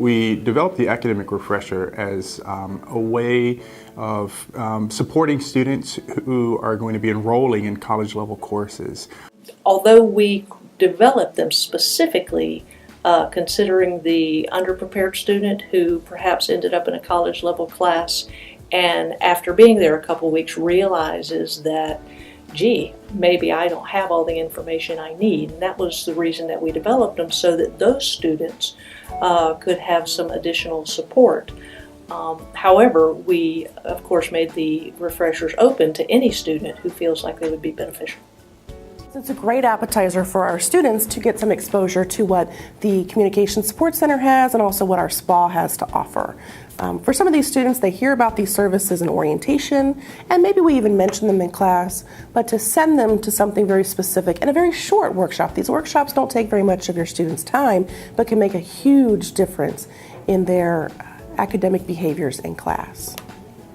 we developed the academic refresher as a way of supporting students who are going to be enrolling in college level courses. Although we developed them specifically considering the underprepared student who perhaps ended up in a college level class and after being there a couple weeks realizes that, gee, maybe I don't have all the information I need. And that was the reason that we developed them, so that those students could have some additional support. However, we of course made the refreshers open to any student who feels like they would be beneficial. It's a great appetizer for our students to get some exposure to what the Communication Support Center has and also what our SPA has to offer. For some of these students, they hear about these services in orientation, and maybe we even mention them in class, but to send them to something very specific and a very short workshop. These workshops don't take very much of your students' time, but can make a huge difference in their academic behaviors in class.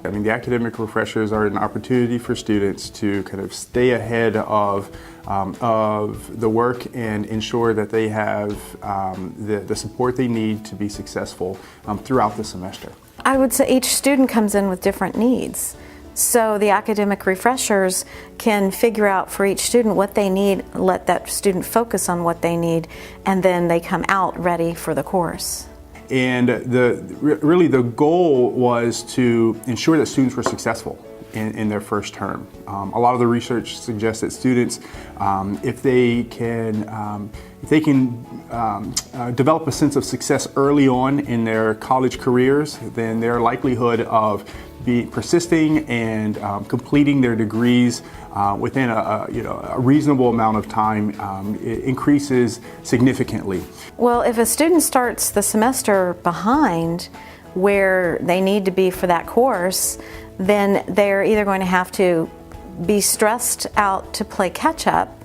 I mean, the academic refreshers are an opportunity for students to kind of stay ahead of the work and ensure that they have the support they need to be successful throughout the semester. I would say each student comes in with different needs. So the academic refreshers can figure out for each student what they need, let that student focus on what they need, and then they come out ready for the course. And really the goal was to ensure that students were successful in their first term. A lot of the research suggests that students, if they can develop a sense of success early on in their college careers, then their likelihood of persisting and completing their degrees within a reasonable amount of time increases significantly. Well, if a student starts the semester behind where they need to be for that course, then they're either going to have to be stressed out to play catch up,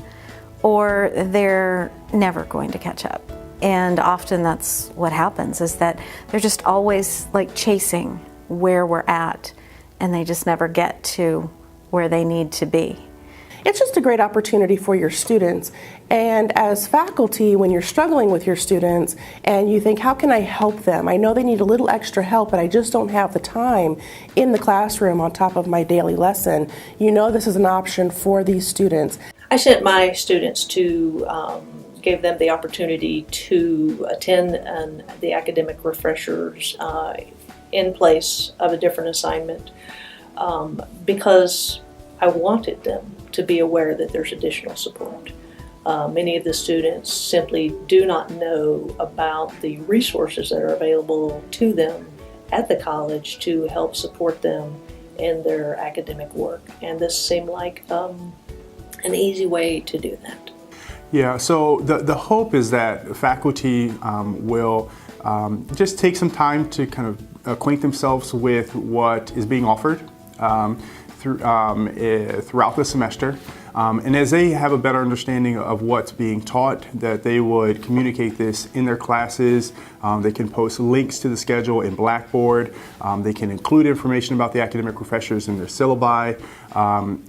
or they're never going to catch up. And often that's what happens, is that they're just always like chasing where we're at, and they just never get to where they need to be. It's just a great opportunity for your students. And as faculty, when you're struggling with your students and you think, how can I help them? I know they need a little extra help, but I just don't have the time in the classroom on top of my daily lesson. You know this is an option for these students. I sent my students to, gave them the opportunity to attend the academic refreshers in place of a different assignment because I wanted them to be aware that there's additional support. Many of the students simply do not know about the resources that are available to them at the college to help support them in their academic work. And this seemed like an easy way to do that. Yeah, so the hope is that faculty will just take some time to kind of acquaint themselves with what is being offered throughout the semester. And as they have a better understanding of what's being taught, that they would communicate this in their classes. They can post links to the schedule in Blackboard. They can include information about the academic refreshers in their syllabi,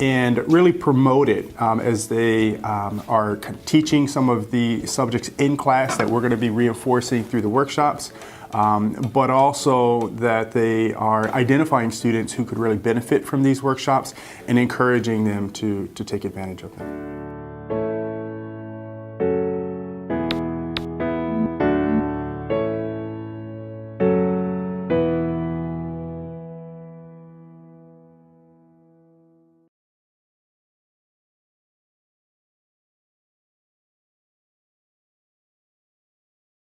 and really promote it as they are teaching some of the subjects in class that we're going to be reinforcing through the workshops. But also that they are identifying students who could really benefit from these workshops and encouraging them to take advantage of them.